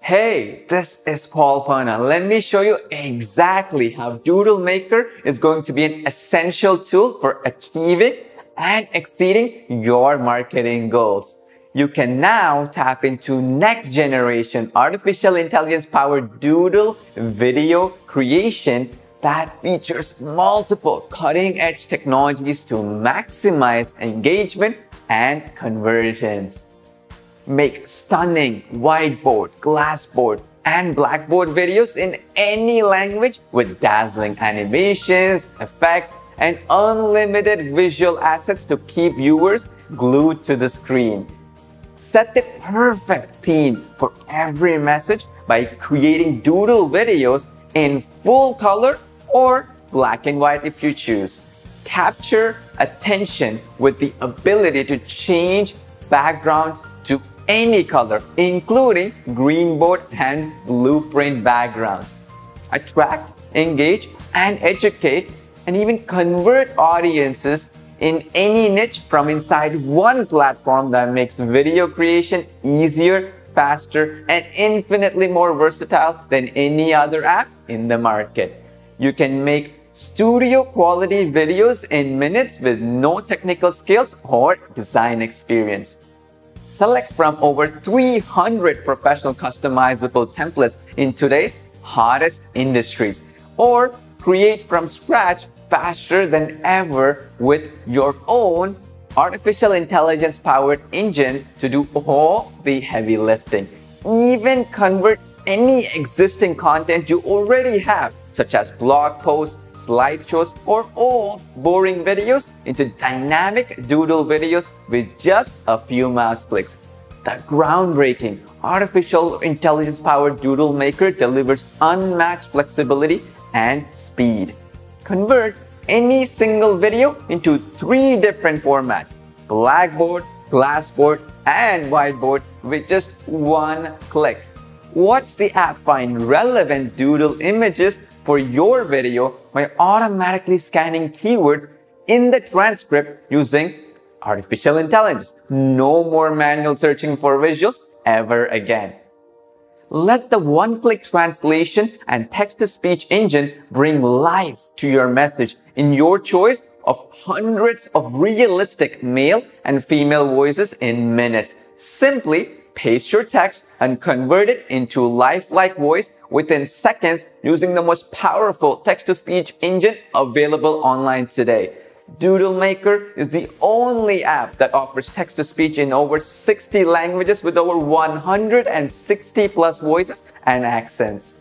Hey, this is Ponna. Let me show you exactly how Doodle Maker is going to be an essential tool for achieving and exceeding your marketing goals. You can now tap into next generation artificial intelligence powered Doodle video creation that features multiple cutting edge technologies to maximize engagement and conversions. Make stunning whiteboard, glassboard, and blackboard videos in any language with dazzling animations, effects, and unlimited visual assets to keep viewers glued to the screen. Set the perfect theme for every message by creating doodle videos in full color or black and white if you choose. Capture attention with the ability to change backgrounds to any color, including green board and blueprint backgrounds. Attract, engage, and educate, and even convert audiences in any niche from inside one platform that makes video creation easier, faster, and infinitely more versatile than any other app in the market. You can make studio quality videos in minutes with no technical skills or design experience. Select from over 300 professional customizable templates in today's hottest industries, or create from scratch faster than ever with your own artificial intelligence powered engine to do all the heavy lifting. Even convert any existing content you already have, such as blog posts, slideshows, or old boring videos into dynamic doodle videos with just a few mouse clicks. The groundbreaking artificial intelligence powered Doodle Maker delivers unmatched flexibility and speed. Convert any single video into 3 different formats: blackboard, glassboard, and whiteboard with just 1 click. Watch the app find relevant doodle images for your video by automatically scanning keywords in the transcript using artificial intelligence. No more manual searching for visuals ever again. Let the one-click translation and text-to-speech engine bring life to your message in your choice of hundreds of realistic male and female voices in minutes. Simply paste your text and convert it into lifelike voice within seconds using the most powerful text-to-speech engine available online today. Doodle Maker is the only app that offers text-to-speech in over 60 languages with over 160 plus voices and accents.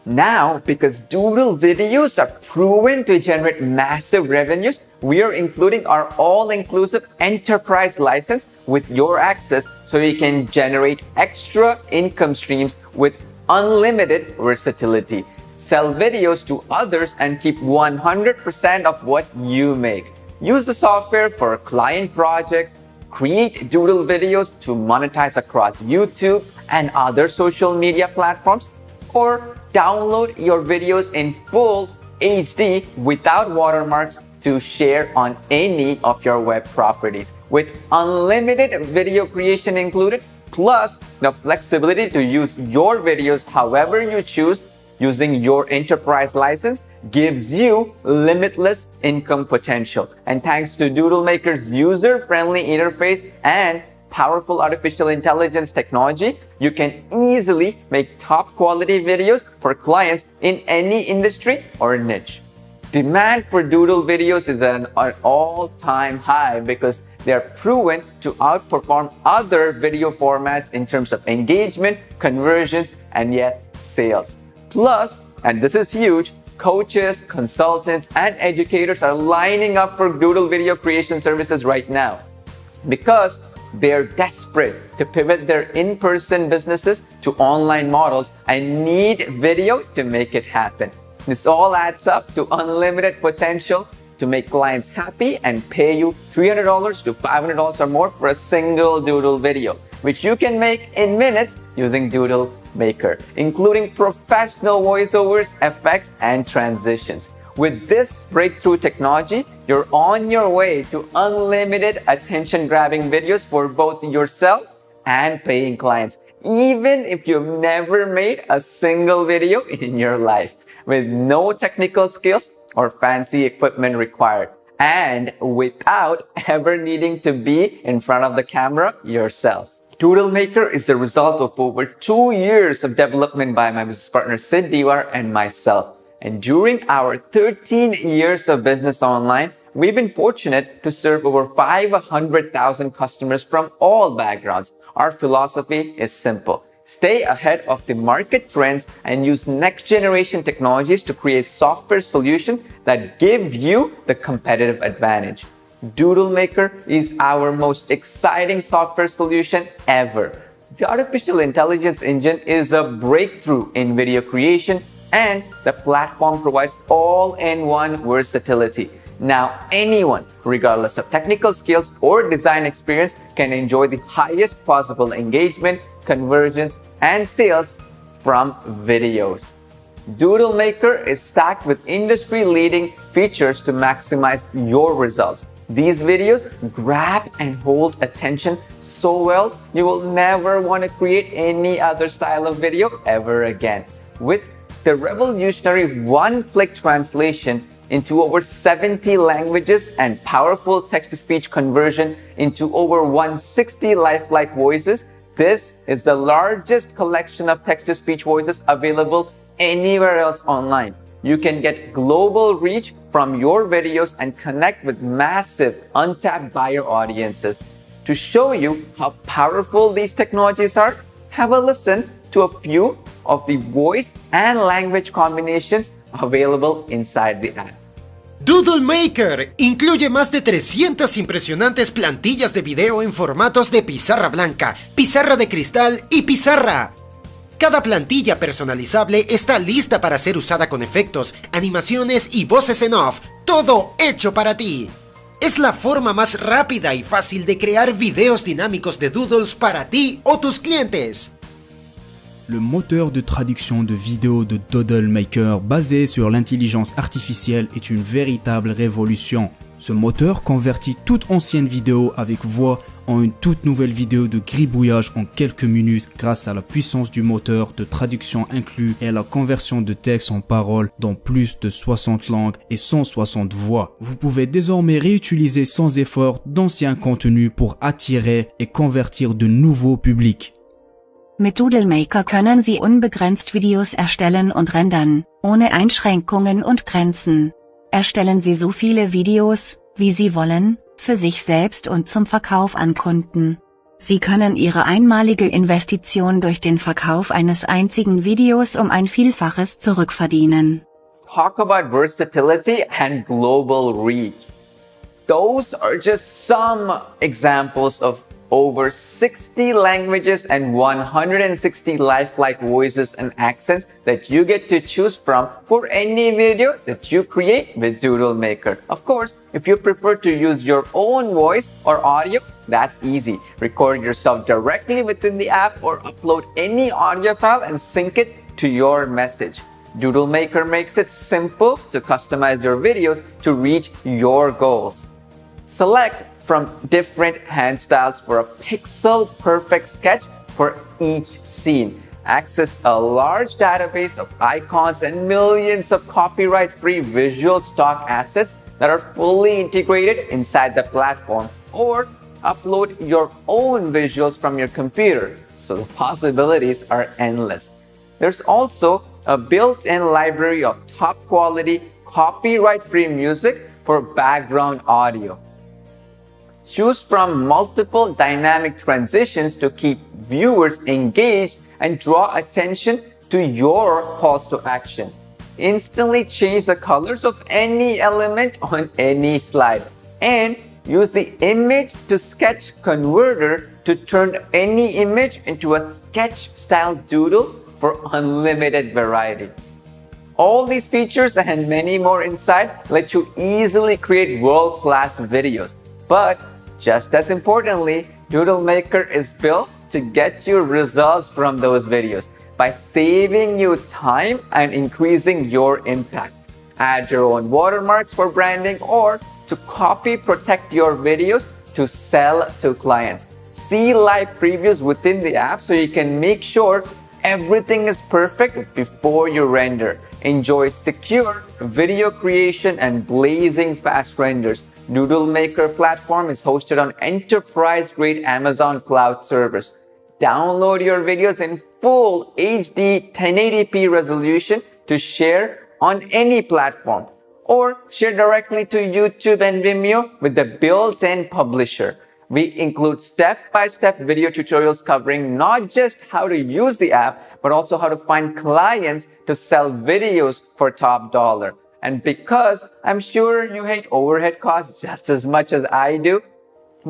Now, because doodle videos are proven to generate massive revenues, we are including our all-inclusive enterprise license with your access so you can generate extra income streams with unlimited versatility. Sell videos to others and keep 100% of what you make. Use the software for client projects, create doodle videos to monetize across YouTube and other social media platforms, or download your videos in full HD without watermarks to share on any of your web properties. With unlimited video creation included, plus the flexibility to use your videos however you choose using your enterprise license gives you limitless income potential. And thanks to Doodle Maker's user-friendly interface and powerful artificial intelligence technology, you can easily make top quality videos for clients in any industry or niche. Demand for doodle videos is at an all-time high because they are proven to outperform other video formats in terms of engagement, conversions, and yes, sales. Plus, and this is huge, coaches, consultants, and educators are lining up for doodle video creation services right now because they're desperate to pivot their in-person businesses to online models and need video to make it happen. This all adds up to unlimited potential to make clients happy and pay you $300 to $500 or more for a single doodle video, which you can make in minutes using Doodle Maker, including professional voiceovers, effects, and transitions. With this breakthrough technology, you're on your way to unlimited attention-grabbing videos for both yourself and paying clients, even if you've never made a single video in your life, with no technical skills or fancy equipment required, and without ever needing to be in front of the camera yourself. DoodleMaker is the result of over 2 years of development by my business partner Sid Diwar and myself. And during our 13 years of business online, we've been fortunate to serve over 500,000 customers from all backgrounds. Our philosophy is simple. Stay ahead of the market trends and use next generation technologies to create software solutions that give you the competitive advantage. DoodleMaker is our most exciting software solution ever. The artificial intelligence engine is a breakthrough in video creation, and the platform provides all-in-one versatility. Now anyone, regardless of technical skills or design experience, can enjoy the highest possible engagement, conversions, and sales from videos. DoodleMaker is stacked with industry-leading features to maximize your results. These videos grab and hold attention so well, you will never want to create any other style of video ever again. With the revolutionary one-click translation into over 70 languages and powerful text-to-speech conversion into over 160 lifelike voices, this is the largest collection of text-to-speech voices available anywhere else online. You can get global reach from your videos and connect with massive untapped buyer audiences. To show you how powerful these technologies are, have a listen to a few of the voice and language combinations available inside the app. DoodleMaker incluye más de 300 impresionantes plantillas de video en formatos de pizarra blanca, pizarra de cristal y pizarra. Cada plantilla personalizable está lista para ser usada con efectos, animaciones y voces en off, todo hecho para ti. Es la forma más rápida y fácil de crear videos dinámicos de doodles para ti o tus clientes. Le moteur de traduction de vidéos de DoodleMaker basé sur l'intelligence artificielle est une véritable révolution. Ce moteur convertit toute ancienne vidéo avec voix en une toute nouvelle vidéo de gribouillage en quelques minutes grâce à la puissance du moteur de traduction inclus et à la conversion de texte en paroles dans plus de 60 langues et 160 voix. Vous pouvez désormais réutiliser sans effort d'anciens contenus pour attirer et convertir de nouveaux publics. Mit DoodleMaker können Sie unbegrenzt Videos erstellen und rendern, ohne Einschränkungen und Grenzen. Erstellen Sie so viele Videos, wie Sie wollen, für sich selbst und zum Verkauf an Kunden. Sie können Ihre einmalige Investition durch den Verkauf eines einzigen Videos um ein Vielfaches zurückverdienen. Talk about versatility and global reach. Those are just some examples of over 60 languages and 160 lifelike voices and accents that you get to choose from for any video that you create with DoodleMaker. Of course, if you prefer to use your own voice or audio, that's easy. Record yourself directly within the app or upload any audio file and sync it to your message. DoodleMaker makes it simple to customize your videos to reach your goals. Select from different hand styles for a pixel-perfect sketch for each scene. Access a large database of icons and millions of copyright-free visual stock assets that are fully integrated inside the platform, or upload your own visuals from your computer, so the possibilities are endless. There's also a built-in library of top-quality, copyright-free music for background audio. Choose from multiple dynamic transitions to keep viewers engaged and draw attention to your calls to action. Instantly change the colors of any element on any slide, and use the image to sketch converter to turn any image into a sketch style doodle for unlimited variety. All these features and many more inside let you easily create world-class videos. But just as importantly, DoodleMaker is built to get you results from those videos by saving you time and increasing your impact. Add your own watermarks for branding or to copy protect your videos to sell to clients. see live previews within the app so you can make sure everything is perfect before you render. Enjoy secure video creation and blazing fast renders. DoodleMaker platform is hosted on enterprise-grade Amazon cloud servers. Download your videos in full HD 1080p resolution to share on any platform, or share directly to YouTube and Vimeo with the built-in publisher. We include step-by-step video tutorials covering not just how to use the app, but also how to find clients to sell videos for top dollar. And because I'm sure you hate overhead costs just as much as I do,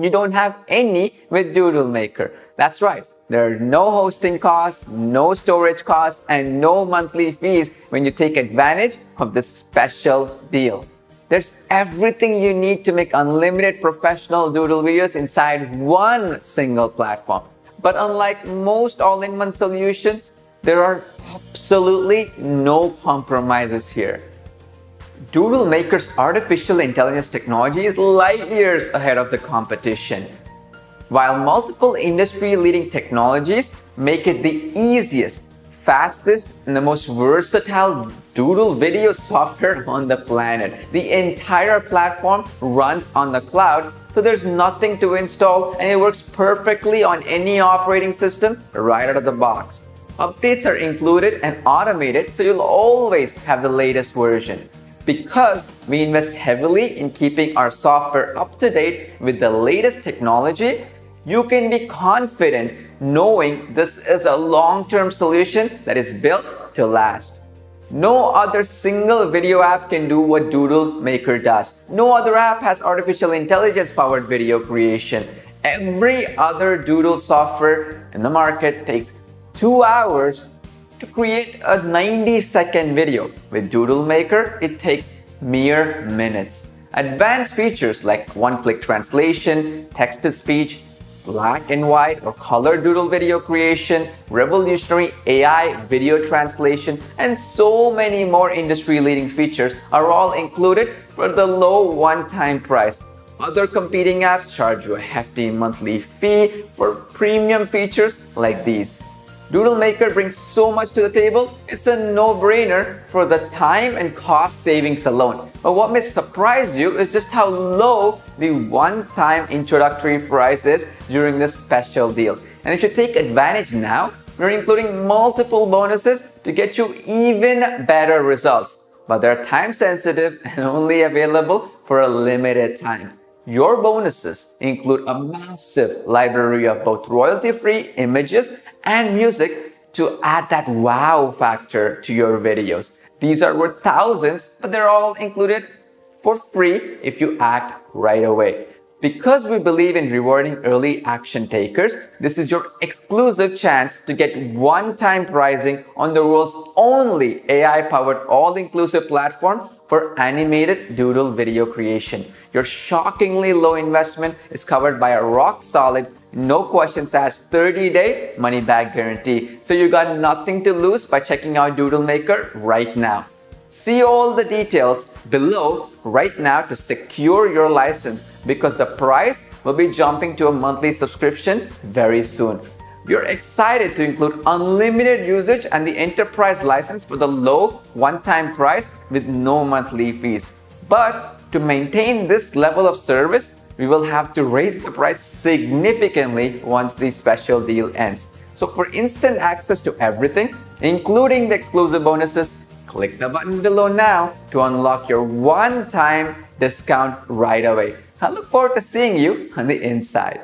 you don't have any with DoodleMaker. That's right. There are no hosting costs, no storage costs, and no monthly fees when you take advantage of this special deal. There's everything you need to make unlimited professional doodle videos inside one single platform. But unlike most all-in-one solutions, there are absolutely no compromises here. DoodleMaker's artificial intelligence technology is light years ahead of the competition. While multiple industry-leading technologies make it the easiest, fastest, and the most versatile doodle video software on the planet, the entire platform runs on the cloud, so there's nothing to install and it works perfectly on any operating system right out of the box. Updates are included and automated, so you'll always have the latest version. Because we invest heavily in keeping our software up to date with the latest technology, you can be confident knowing this is a long-term solution that is built to last. No other single video app can do what DoodleMaker does. No other app has artificial intelligence-powered video creation. Every other doodle software in the market takes 2 hours to create a 90-second video. With DoodleMaker, it takes mere minutes. Advanced features like one-click translation, text-to-speech, black and white or color doodle video creation, revolutionary AI video translation, and so many more industry-leading features are all included for the low one-time price. Other competing apps charge you a hefty monthly fee for premium features like these. DoodleMaker brings so much to the table, it's a no-brainer for the time and cost savings alone. But what may surprise you is just how low the one-time introductory price is during this special deal. And if you take advantage now, we're including multiple bonuses to get you even better results. But they're time-sensitive and only available for a limited time. Your bonuses include a massive library of both royalty-free images and music to add that wow factor to your videos. These are worth thousands, but they're all included for free if you act right away. Because we believe in rewarding early action takers, this is your exclusive chance to get one-time pricing on the world's only AI-powered all-inclusive platform for animated doodle video creation. Your shockingly low investment is covered by a rock-solid, no questions asked 30-day money-back guarantee. So you got nothing to lose by checking out DoodleMaker right now. See all the details below right now to secure your license, because the price will be jumping to a monthly subscription very soon. We're excited to include unlimited usage and the enterprise license for the low one-time price with no monthly fees. But to maintain this level of service, we will have to raise the price significantly once the special deal ends. So for instant access to everything, including the exclusive bonuses, click the button below now to unlock your one-time discount right away. I look forward to seeing you on the inside.